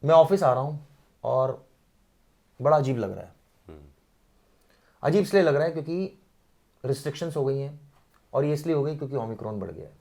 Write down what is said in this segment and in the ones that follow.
मैं ऑफिस आ रहा हूँ और बड़ा अजीब लग रहा है। अजीब इसलिए लग रहा है क्योंकि रिस्ट्रिक्शंस हो गई हैं, और ये इसलिए हो गई क्योंकि ओमिक्रॉन बढ़ गया है।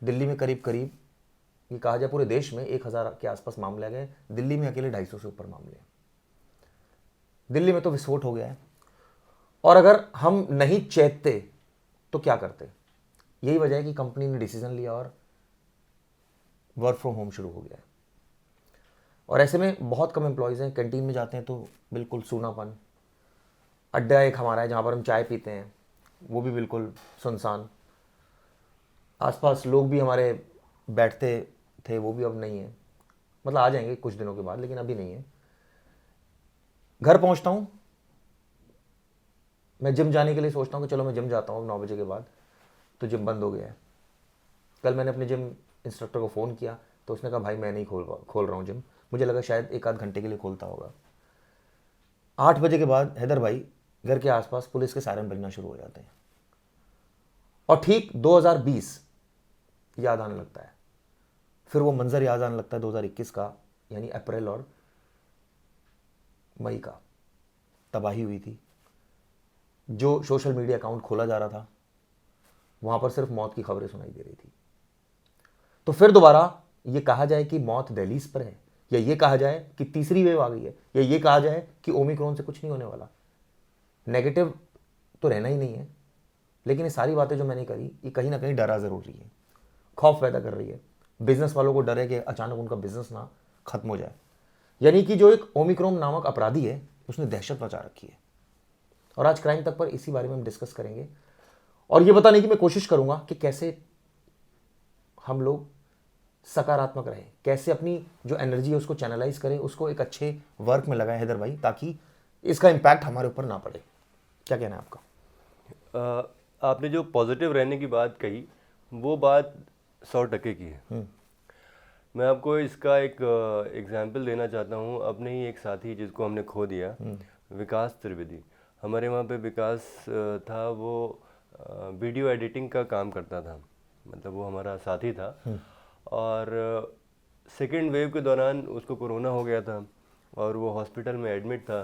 दिल्ली में करीब करीब, ये कहा जाए पूरे देश में 1,000 के आसपास मामले आ गए, दिल्ली में अकेले 250 से ऊपर मामले हैं। दिल्ली में तो विस्फोट हो गया है। और अगर हम नहीं चेतते तो क्या करते? यही वजह है कि कंपनी ने डिसीजन लिया और वर्क फ्रॉम होम शुरू हो गया है। और ऐसे में बहुत कम एम्प्लॉयज़ हैं। कैंटीन में जाते हैं तो बिल्कुल सूनापन। अड्डा एक हमारा है जहाँ पर हम चाय पीते हैं, वो भी बिल्कुल सुनसान। आसपास लोग भी हमारे बैठते थे, वो भी अब नहीं है। मतलब आ जाएंगे कुछ दिनों के बाद, लेकिन अभी नहीं है। घर पहुँचता हूँ, मैं जिम जाने के लिए सोचता हूँ कि चलो मैं जिम जाता हूँ 9 बजे के बाद, तो जिम बंद हो गया है। कल मैंने अपने जिम इंस्ट्रक्टर को फ़ोन किया तो उसने कहा भाई मैं नहीं खोल रहा हूँ जिम। मुझे लगा शायद एक आध घंटे के लिए खोलता होगा। 8 बजे के बाद हैदर भाई घर के आसपास पुलिस के सायरन बजना शुरू हो जाते हैं, और ठीक 2020 याद आने लगता है। फिर वो मंजर याद आने लगता है 2021 का, यानी अप्रैल और मई का। तबाही हुई थी। जो सोशल मीडिया अकाउंट खोला जा रहा था वहां पर सिर्फ मौत की खबरें सुनाई दे रही थी। तो फिर दोबारा ये कहा जाए कि मौत दहलीज पर है, या ये कहा जाए कि तीसरी वेव आ गई है, या ये कहा जाए कि ओमिक्रॉन से कुछ नहीं होने वाला, नेगेटिव तो रहना ही नहीं है। लेकिन ये सारी बातें जो मैंने करी, ये कहीं ना कहीं डरा जरूर रही है, खौफ पैदा कर रही है। बिजनेस वालों को डर है कि अचानक उनका बिजनेस ना खत्म हो जाए। यानी कि जो एक ओमिक्रॉन नामक अपराधी है उसने दहशत मचा रखी है। और आज क्राइम तक पर इसी बारे में हम डिस्कस करेंगे, और ये बताने की मैं कोशिश करूंगा कि कैसे हम लोग सकारात्मक रहें, कैसे अपनी जो एनर्जी है उसको चैनलाइज करें, उसको एक अच्छे वर्क में लगाएं हैदर भाई, ताकि इसका इम्पैक्ट हमारे ऊपर ना पड़े। क्या कहना है आपका? आपने जो पॉजिटिव रहने की बात कही वो बात 100% की है। मैं आपको इसका एक एग्जाम्पल देना चाहता हूँ। अपने ही एक साथी जिसको हमने खो दिया, विकास त्रिवेदी। हमारे वहाँ पे विकास था, वो वीडियो एडिटिंग का काम करता था, मतलब वो हमारा साथी था। और सेकेंड वेव के दौरान उसको कोरोना हो गया था और वो हॉस्पिटल में एडमिट था,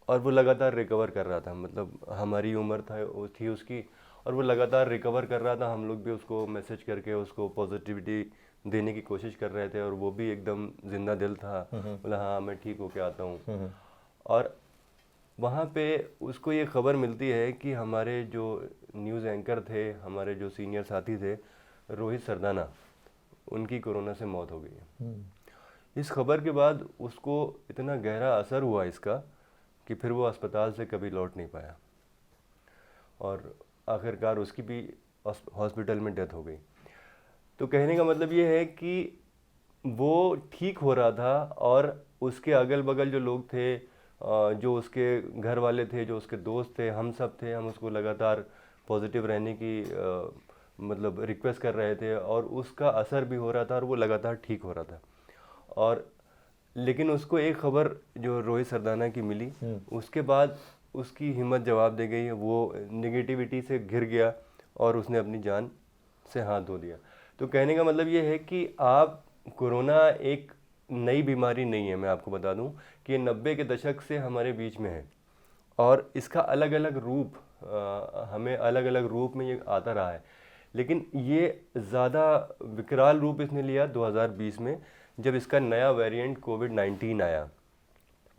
और वो लगातार रिकवर कर रहा था। मतलब हमारी उम्र थी उसकी, और वो लगातार रिकवर कर रहा था। हम लोग भी उसको मैसेज करके उसको पॉजिटिविटी देने की कोशिश कर रहे थे, और वो भी एकदम जिंदा दिल था, बोला हाँ मैं ठीक होके आता हूँ। और वहाँ पे उसको ये खबर मिलती है कि हमारे जो न्यूज़ एंकर थे, हमारे जो सीनियर साथी थे, रोहित सरदाना, उनकी कोरोना से मौत हो गई है। इस खबर के बाद उसको इतना गहरा असर हुआ इसका कि फिर वो अस्पताल से कभी लौट नहीं पाया, और आखिरकार उसकी भी हॉस्पिटल में डेथ हो गई। तो कहने का मतलब ये है कि वो ठीक हो रहा था, और उसके अगल बगल जो लोग थे, जो उसके घर वाले थे, जो उसके दोस्त थे, हम सब थे, हम उसको लगातार पॉजिटिव रहने की मतलब रिक्वेस्ट कर रहे थे, और उसका असर भी हो रहा था और वो लगातार ठीक हो रहा था। और लेकिन उसको एक खबर जो रोहित सरदाना की मिली, उसके बाद उसकी हिम्मत जवाब दे गई। वो नेगेटिविटी से घिर गया और उसने अपनी जान से हाथ धो दिया। तो कहने का मतलब ये है कि आप, कोरोना एक नई बीमारी नहीं है। मैं आपको बता दूं कि ये 90 के दशक से हमारे बीच में है, और इसका अलग अलग रूप, हमें अलग अलग रूप में ये आता रहा है। लेकिन ये ज़्यादा विकराल रूप इसने लिया 2020 में, जब इसका नया वेरिएंट कोविड-19 आया।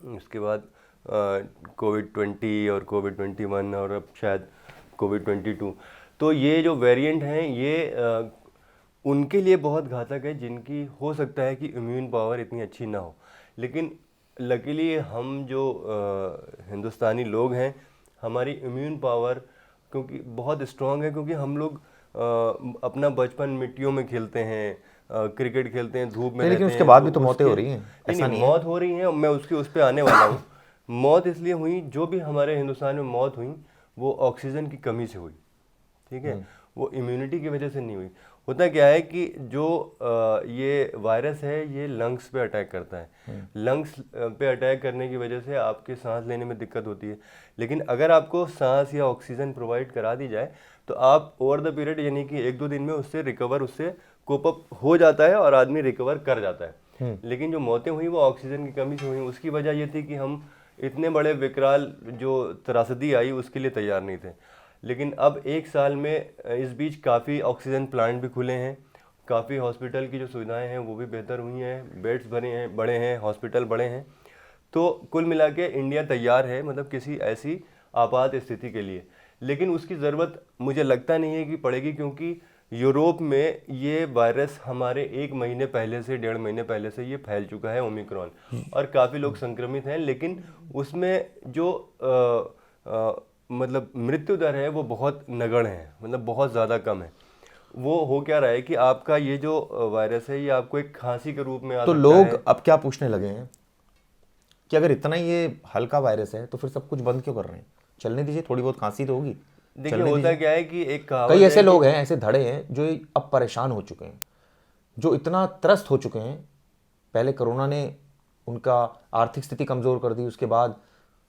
उसके बाद कोविड-20 और कोविड-21 और अब शायद कोविड-22। तो ये जो वेरिएंट हैं ये उनके लिए बहुत घातक है जिनकी हो सकता है कि इम्यून पावर इतनी अच्छी ना हो। लेकिन लकीली हम जो हिंदुस्तानी लोग हैं, हमारी इम्यून पावर क्योंकि बहुत स्ट्रांग है, क्योंकि हम लोग अपना बचपन मिट्टियों में खेलते हैं, क्रिकेट खेलते हैं, धूप में नहीं, लेकिन रहते उसके हैं, बाद तो भी तो मौतें उसके हो रही हैं, नहीं ऐसा नहीं नहीं है। मौत हो रही है, मैं उसके उस पर आने वाला हूँ। मौत इसलिए हुई, जो भी हमारे हिंदुस्तान में मौत हुई वो ऑक्सीजन की कमी से हुई, ठीक है, वो इम्यूनिटी की वजह से नहीं हुई। होता क्या है कि जो ये वायरस है ये लंग्स पे अटैक करता है। लंग्स पे अटैक करने की वजह से आपके सांस लेने में दिक्कत होती है। लेकिन अगर आपको सांस या ऑक्सीजन प्रोवाइड करा दी जाए तो आप ओवर द पीरियड, यानी कि 1-2 दिन में उससे रिकवर, उससे कोप अप हो जाता है और आदमी रिकवर कर जाता है। लेकिन जो मौतें हुई वो ऑक्सीजन की कमी से हुई। उसकी वजह ये थी कि हम इतने बड़े विकराल जो त्रासदी आई उसके लिए तैयार नहीं थे। लेकिन अब एक साल में इस बीच काफ़ी ऑक्सीजन प्लांट भी खुले हैं, काफ़ी हॉस्पिटल की जो सुविधाएं हैं वो भी बेहतर हुई हैं, बेड्स बड़े हैं, हॉस्पिटल बड़े हैं। तो कुल मिला के इंडिया तैयार है, मतलब किसी ऐसी आपात स्थिति के लिए। लेकिन उसकी ज़रूरत मुझे लगता नहीं है कि पड़ेगी, क्योंकि यूरोप में ये वायरस हमारे 1 महीने पहले से 1.5 महीने पहले से ये फैल चुका है, ओमिक्रॉन, और काफ़ी लोग संक्रमित हैं। लेकिन उसमें जो मतलब मृत्यु दर है वो बहुत नगण्य है, मतलब बहुत ज़्यादा कम है। वो हो क्या रहा है कि आपका ये जो वायरस है ये आपको एक खांसी के रूप में आ तो सकता लोग है। अब क्या पूछने लगे हैं कि अगर इतना ही ये हल्का वायरस है तो फिर सब कुछ बंद क्यों कर रहे हैं? चलने दीजिए, थोड़ी बहुत खांसी तो होगी, देखिए चलने होता दीजिए। क्या है कि एक कहावत कई ऐसे है कि लोग हैं, ऐसे धड़े हैं जो अब परेशान हो चुके हैं, जो इतना त्रस्त हो चुके हैं। पहले कोरोना ने उनका आर्थिक स्थिति कमजोर कर दी, उसके बाद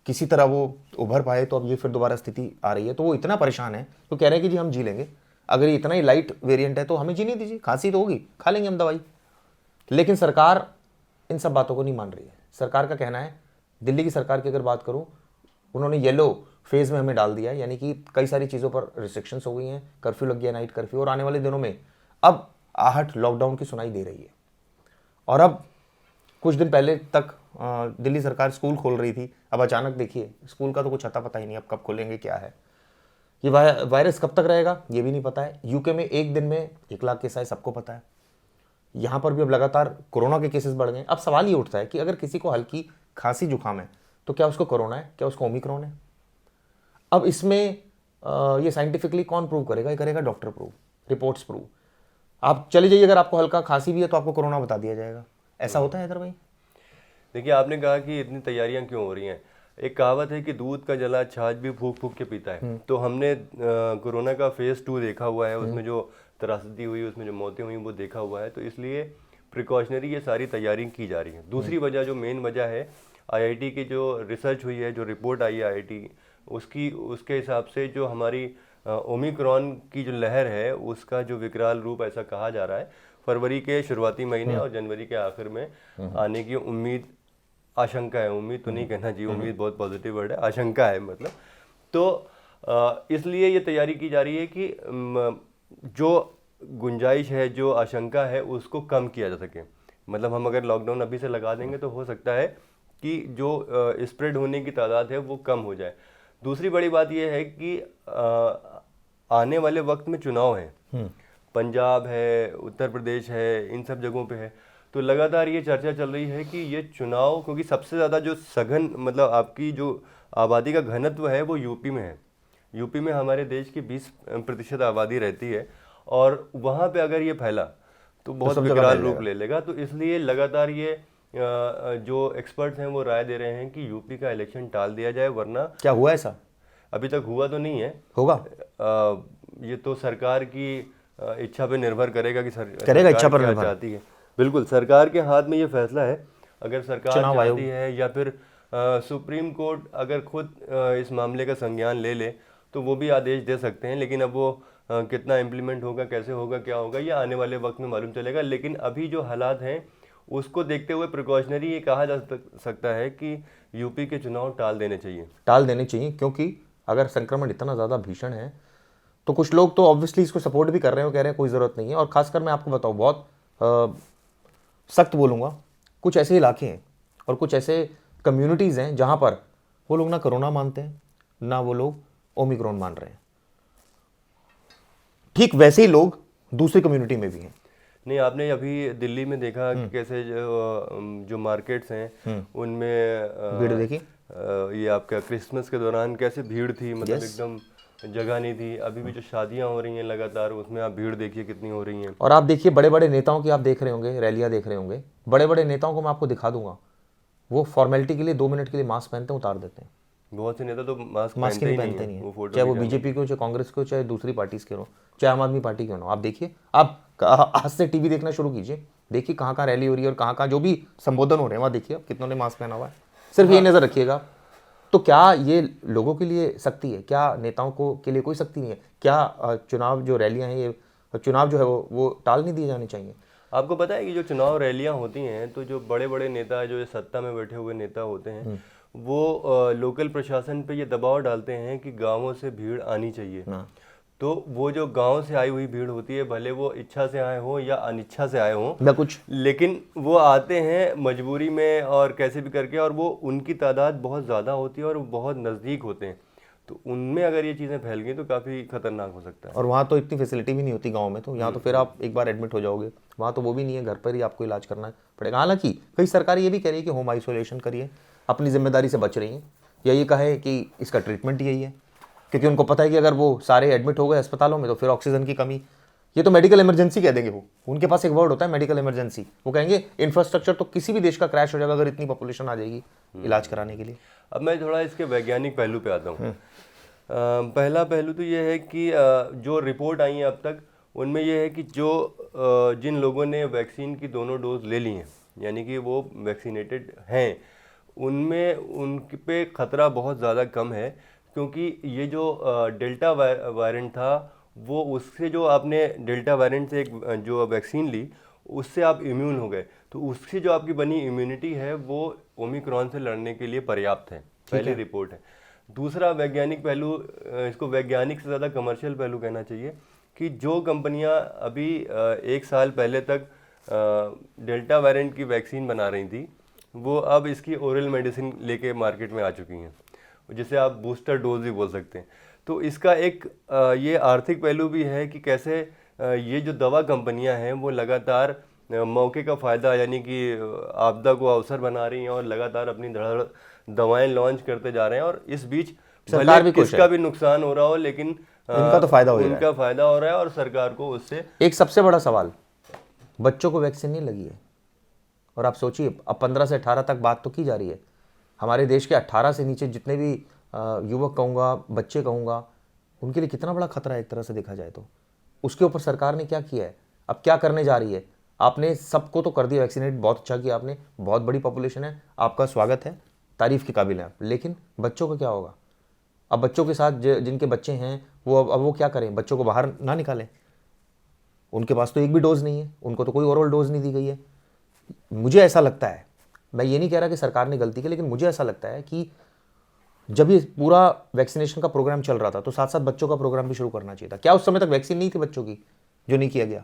किसी तरह वो उभर पाए, तो अब ये फिर दोबारा स्थिति आ रही है, तो वो इतना परेशान है तो कह रहे हैं कि जी हम जी लेंगे, अगर ये इतना ही लाइट वेरिएंट है तो हमें जीने दीजिए, खांसी तो होगी, खा लेंगे हम दवाई। लेकिन सरकार इन सब बातों को नहीं मान रही है। सरकार का कहना है, दिल्ली की सरकार की अगर बात करूं, उन्होंने येलो फेज में हमें डाल दिया है, यानी कि कई सारी चीज़ों पर रिस्ट्रिक्शंस हो गई हैं, कर्फ्यू लग गया, नाइट कर्फ्यू, और आने वाले दिनों में अब आहट लॉकडाउन की सुनाई दे रही है। और अब कुछ दिन पहले तक दिल्ली सरकार स्कूल खोल रही थी, अब अचानक देखिए स्कूल का तो कुछ अता पता ही नहीं, अब कब खोलेंगे क्या है, ये वायरस कब तक रहेगा ये भी नहीं पता है। यूके में एक दिन में 1 लाख केस आए, सबको पता है। यहाँ पर भी अब लगातार कोरोना के केसेस बढ़ गए। अब सवाल ये उठता है कि अगर किसी को हल्की खांसी जुकाम है तो क्या उसको कोरोना है, क्या उसको ओमिक्रॉन है? अब इसमें ये साइंटिफिकली कौन प्रूव करेगा? ये करेगा डॉक्टर प्रूव, रिपोर्ट्स प्रूव। आप चले जाइए, अगर आपको हल्का खांसी भी है तो आपको कोरोना बता दिया जाएगा। ऐसा होता है हैदर भाई? देखिए आपने कहा कि इतनी तैयारियां क्यों हो रही हैं। एक कहावत है कि दूध का जला छाछ भी फूंक फूंक के पीता है। तो हमने कोरोना का फेज 2 देखा हुआ है, उसमें जो त्रासदी हुई, उसमें जो मौतें हुई वो देखा हुआ है। तो इसलिए प्रिकॉशनरी ये सारी तैयारी की जा रही है। दूसरी वजह, जो मेन वजह है, आईआईटी की जो रिसर्च हुई है, जो रिपोर्ट आई है आईआईटी, उसके हिसाब से जो हमारी ओमिक्रॉन की जो लहर है उसका जो विकराल रूप ऐसा कहा जा रहा है, फरवरी के शुरुआती महीने और जनवरी के आखिर में आने की उम्मीद, आशंका है, उम्मीद तो नहीं कहना चाहिए, उम्मीद बहुत पॉजिटिव वर्ड है, आशंका है मतलब। तो इसलिए ये तैयारी की जा रही है कि जो गुंजाइश है, जो आशंका है, उसको कम किया जा सके। मतलब हम अगर लॉकडाउन अभी से लगा देंगे तो हो सकता है कि जो स्प्रेड होने की तादाद है वो कम हो जाए। दूसरी बड़ी बात यह है कि आने वाले वक्त में चुनाव है, पंजाब है, उत्तर प्रदेश है, इन सब जगहों पे है। तो लगातार ये चर्चा चल रही है कि ये चुनाव, क्योंकि सबसे ज़्यादा जो सघन, मतलब आपकी जो आबादी का घनत्व है वो यूपी में है। यूपी में हमारे देश की 20% आबादी रहती है, और वहाँ पे अगर ये फैला तो बहुत विकराल रूप ले लेगा। तो इसलिए लगातार ये जो एक्सपर्ट्स हैं वो राय दे रहे हैं कि यूपी का इलेक्शन टाल दिया जाए, वरना। क्या हुआ ऐसा? अभी तक हुआ तो नहीं है, होगा। ये तो सरकार की इच्छा पे निर्भर करेगा कि करेगा इच्छा पर क्या निर्भर चाहती है। बिल्कुल सरकार के हाथ में ये फैसला है। अगर सरकार चाहती है, या फिर सुप्रीम कोर्ट अगर खुद इस मामले का संज्ञान ले ले तो वो भी आदेश दे सकते हैं। लेकिन अब वो कितना इम्प्लीमेंट होगा, कैसे होगा, क्या होगा, ये आने वाले वक्त में मालूम चलेगा। लेकिन अभी जो हालात हैं उसको देखते हुए प्रिकॉशनरी ये कहा जा सकता है कि यूपी के चुनाव टाल देने चाहिए, क्योंकि अगर संक्रमण इतना ज़्यादा भीषण है तो कुछ लोग तो ऑब्वियसली इसको सपोर्ट भी कर रहे हैं, कह रहे हैं कोई ज़रूरत नहीं है। और खासकर मैं आपको बताऊँ, बहुत सख्त बोलूँगा, कुछ ऐसे इलाके हैं और कुछ ऐसे कम्युनिटीज़ हैं जहाँ पर वो लोग ना कोरोना मानते हैं, ना वो लोग ओमिक्रॉन मान रहे हैं। ठीक वैसे ही लोग दूसरी कम्युनिटी में भी हैं। नहीं, आपने अभी दिल्ली में देखा कि कैसे जो मार्केट्स हैं उनमें भीड़ देखी, ये आपका क्रिसमस के दौरान कैसे भीड़ थी, मतलब एकदम जगह नहीं थी। अभी भी जो शादियां हो रही हैं लगातार, उसमें आप भीड़ देखिए कितनी हो रही हैं। और आप देखिए बड़े बड़े नेताओं की, आप देख रहे होंगे, रैलियां देख रहे होंगे, बड़े बड़े नेताओं को मैं आपको दिखा दूंगा, वो फॉर्मेलिटी के लिए 2 मिनट के लिए मास्क पहनते हैं, उतार देते हैं। बहुत से नेता तो मास्क नहीं पहनते नहीं है, चाहे वो बीजेपी को, चाहे कांग्रेस को, चाहे दूसरी पार्टी के हो, चाहे आम आदमी पार्टी के हो। आप देखिए, आप आज से टीवी देखना शुरू कीजिए, देखिए कहाँ कहाँ रैली हो रही है और कहाँ कहाँ जो भी संबोधन हो रहे हैं वहाँ देखिए कितनों ने मास्क पहना हुआ है। सिर्फ ये नजर रखिएगा। तो क्या ये लोगों के लिए सख्ती है? क्या नेताओं को के लिए कोई सख्ती नहीं है? क्या चुनाव जो रैलियां हैं, ये चुनाव जो है वो टाल नहीं दिए जाने चाहिए? आपको पता है कि जो चुनाव रैलियां होती हैं तो जो बड़े बड़े नेता, जो सत्ता में बैठे हुए नेता होते हैं, वो लोकल प्रशासन पे ये दबाव डालते हैं कि गांवों से भीड़ आनी चाहिए। हाँ। तो वो जो गांव से आई हुई भीड़ होती है, भले वो इच्छा से आए हो या अनिच्छा से आए हो, मैं कुछ लेकिन वो आते हैं मजबूरी में और कैसे भी करके, और वो उनकी तादाद बहुत ज़्यादा होती है और वो बहुत नज़दीक होते हैं। तो उनमें अगर ये चीज़ें फैल गई तो काफ़ी खतरनाक हो सकता है। और वहाँ तो इतनी फैसिलिटी भी नहीं होती गांव में, तो यहाँ तो फिर आप एक बार एडमिट हो जाओगे, वहाँ तो वो भी नहीं है, घर पर ही आपको इलाज करना पड़ेगा। हालांकि कई सरकारें ये भी कह रही है कि होम आइसोलेशन करिए, अपनी जिम्मेदारी से बच रही हैं, या ये कहे कि इसका ट्रीटमेंट यही है, क्योंकि उनको पता है कि अगर वो सारे एडमिट हो गए अस्पतालों में तो फिर ऑक्सीजन की कमी, ये तो मेडिकल इमरजेंसी कह देंगे वो, उनके पास एक वर्ड होता है मेडिकल इमरजेंसी। वो कहेंगे इंफ्रास्ट्रक्चर तो किसी भी देश का क्रैश हो जाएगा अगर इतनी पॉपुलेशन आ जाएगी इलाज कराने के लिए। अब मैं थोड़ा इसके वैज्ञानिक पहलू पे आता हूँ। पहला पहलू तो ये है कि जो रिपोर्ट आई है अब तक, उनमें यह है कि जिन लोगों ने वैक्सीन की दोनों डोज ले ली हैं, यानी कि वो वैक्सीनेटेड हैं, उनमें उनके पे ख़तरा बहुत ज़्यादा कम है, क्योंकि ये जो डेल्टा वेरिएंट था, वो उससे जो आपने डेल्टा वेरिएंट से एक जो वैक्सीन ली, उससे आप इम्यून हो गए, तो उससे जो आपकी बनी इम्यूनिटी है वो ओमिक्रॉन से लड़ने के लिए पर्याप्त है। पहली रिपोर्ट है। दूसरा वैज्ञानिक पहलू, इसको वैज्ञानिक से ज़्यादा कमर्शियल पहलू कहना चाहिए, कि जो कंपनियां अभी 1 साल पहले तक डेल्टा वेरिएंट की वैक्सीन बना रही थी, वो अब इसकी ओरल मेडिसिन लेके मार्केट में आ चुकी हैं, जिसे आप बूस्टर डोज भी बोल सकते हैं। तो इसका एक ये आर्थिक पहलू भी है कि कैसे ये जो दवा कंपनियां हैं वो लगातार मौके का फ़ायदा, यानी कि आपदा को अवसर बना रही हैं और लगातार अपनी धड़ाधड़ दवाएं लॉन्च करते जा रहे हैं, और इस बीच सरकार भले भी खुश किसका भी नुकसान हो रहा हो, लेकिन इनका तो फायदा हो रहा है। उनका फायदा हो रहा है और सरकार को उससे। एक सबसे बड़ा सवाल, बच्चों को वैक्सीन नहीं लगी है, और आप सोचिए अब 15 से 18 तक बात तो की जा रही है, हमारे देश के 18 से नीचे जितने भी युवक कहूँगा, बच्चे कहूँगा, उनके लिए कितना बड़ा खतरा है एक तरह से देखा जाए तो। उसके ऊपर सरकार ने क्या किया है, अब क्या करने जा रही है? आपने सबको तो कर दिया वैक्सीनेट, बहुत अच्छा किया आपने, बहुत बड़ी पॉपुलेशन है, आपका स्वागत है, तारीफ के काबिल है आप, लेकिन बच्चों का क्या होगा? अब बच्चों के साथ जिनके बच्चे हैं वो अब वो क्या करें? बच्चों को बाहर ना निकालें, उनके पास तो एक भी डोज नहीं है, उनको तो कोई ओरल डोज नहीं दी गई है। मुझे ऐसा लगता है, मैं ये नहीं कह रहा कि सरकार ने गलती की, लेकिन मुझे ऐसा लगता है कि जब ये पूरा वैक्सीनेशन का प्रोग्राम चल रहा था तो साथ साथ बच्चों का प्रोग्राम भी शुरू करना चाहिए था। क्या उस समय तक वैक्सीन नहीं थी बच्चों की जो नहीं किया गया?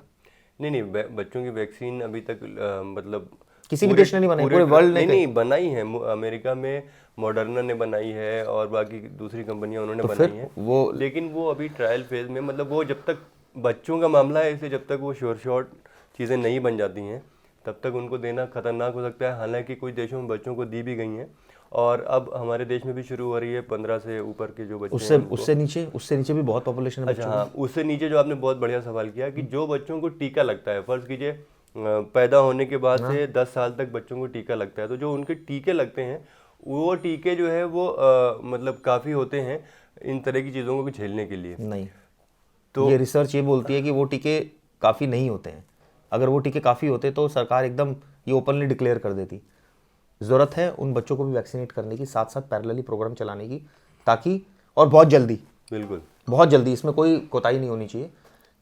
नहीं, बच्चों की वैक्सीन अभी तक मतलब किसी भी देश ने नहीं बनाई, पूरे वर्ल्ड ने नहीं बनाई है। अमेरिका में मॉडर्ना ने बनाई है और बाकी दूसरी कंपनियां उन्होंने बनाई है वो, लेकिन वो अभी ट्रायल फेज में, मतलब वो जब तक बच्चों का मामला है, इसलिए जब तक वो शॉर्ट चीज़ें नहीं बन जाती हैं तब तक उनको देना खतरनाक हो सकता है। हालांकि कुछ देशों में बच्चों को दी भी गई हैं, और अब हमारे देश में भी शुरू हो रही है 15 से ऊपर के जो बच्चे हैं। उससे नीचे भी बहुत पॉपुलेशन है। अच्छा हाँ, उससे नीचे जो आपने बहुत बढ़िया सवाल किया कि जो बच्चों को टीका लगता है, फर्ज कीजिए पैदा होने के बाद से 10 साल तक बच्चों को टीका लगता है, तो जो उनके टीके लगते हैं वो टीके जो है वो मतलब काफ़ी होते हैं इन तरह की चीज़ों को झेलने के लिए। नहीं, तो ये रिसर्च ये बोलती है कि वो टीके काफ़ी नहीं होते हैं। अगर वो टीके काफ़ी होते तो सरकार एकदम ये ओपनली डिक्लेयर कर देती। ज़रूरत है उन बच्चों को भी वैक्सीनेट करने की, साथ साथ पैरेलली प्रोग्राम चलाने की, ताकि और बहुत जल्दी, बिल्कुल बहुत जल्दी, इसमें कोई कोताही नहीं होनी चाहिए।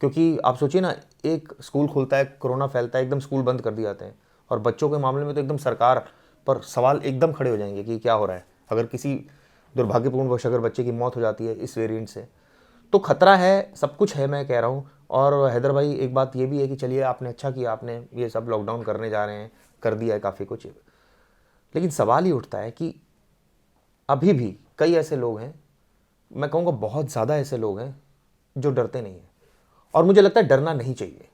क्योंकि आप सोचिए ना, एक स्कूल खुलता है, कोरोना फैलता है, एकदम स्कूल बंद कर दिए जाते हैं, और बच्चों के मामले में तो एकदम सरकार पर सवाल एकदम खड़े हो जाएंगे कि क्या हो रहा है। अगर किसी दुर्भाग्यपूर्णवश अगर बच्चे की मौत हो जाती है इस वेरिएंट से, तो खतरा है, सब कुछ है, मैं कह रहा हूँ। और हैदर भाई, एक बात ये भी है कि चलिए आपने अच्छा किया, आपने ये सब लॉकडाउन करने जा रहे हैं, कर दिया है काफ़ी कुछ, लेकिन सवाल ही उठता है कि अभी भी कई ऐसे लोग हैं, मैं कहूँगा बहुत ज़्यादा ऐसे लोग हैं जो डरते नहीं हैं, और मुझे लगता है डरना नहीं चाहिए,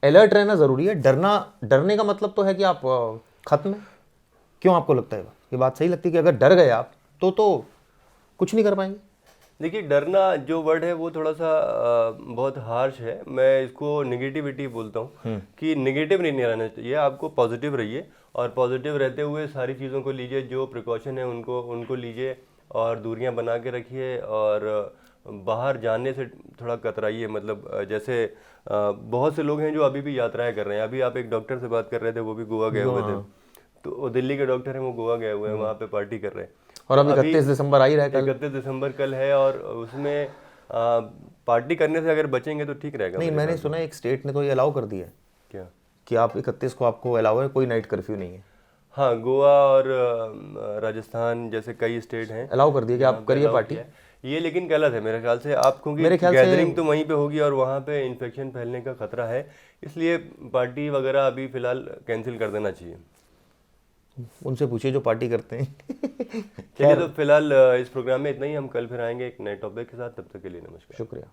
अलर्ट रहना ज़रूरी है। डरने का मतलब तो है कि आप खत्म है। क्यों आपको लगता है ये बात सही लगती है कि अगर डर गए आप तो कुछ नहीं कर पाएंगे? देखिए, डरना जो वर्ड है वो थोड़ा सा बहुत हार्श है, मैं इसको निगेटिविटी बोलता हूँ कि निगेटिव नहीं रहना चाहिए, आपको पॉजिटिव रहिए, और पॉजिटिव रहते हुए सारी चीज़ों को लीजिए, जो प्रिकॉशन है उनको लीजिए, और दूरियां बना के रखिए, और बाहर जाने से थोड़ा कतराइए। मतलब जैसे बहुत से लोग हैं जो अभी भी यात्राएं कर रहे हैं। अभी आप एक डॉक्टर से बात कर रहे थे, वो भी गोवा गए हुए थे, तो वो दिल्ली के डॉक्टर हैं, वो गोवा गए हुए हैं, वहाँ पे पार्टी कर रहे हैं। और अभी 31 दिसंबर आ ही रहा है, 31 दिसंबर कल है, और उसमें पार्टी करने से अगर बचेंगे तो ठीक रहेगा। नहीं, मैंने सुना एक स्टेट ने तो ये अलाउ कर दिया है क्या कि आप 31 को आपको अलाउ है, कोई नाइट कर्फ्यू नहीं है? हाँ, गोवा और राजस्थान जैसे कई स्टेट हैं अलाउ कर दिया कि आप करिए पार्टी। ये लेकिन गलत है मेरे ख्याल से। आप क्योंकि मेरे ख्याल गैदरिंग तो वहीं पे होगी और वहाँ पे इन्फेक्शन फैलने का खतरा है, इसलिए पार्टी वगैरह अभी फिलहाल कैंसिल कर देना चाहिए। उनसे पूछिए जो पार्टी करते हैं। चलिए, तो फिलहाल इस प्रोग्राम में इतना ही। हम कल फिर आएंगे एक नए टॉपिक के साथ। तब तक के लिए नमस्कार। शुक्रिया।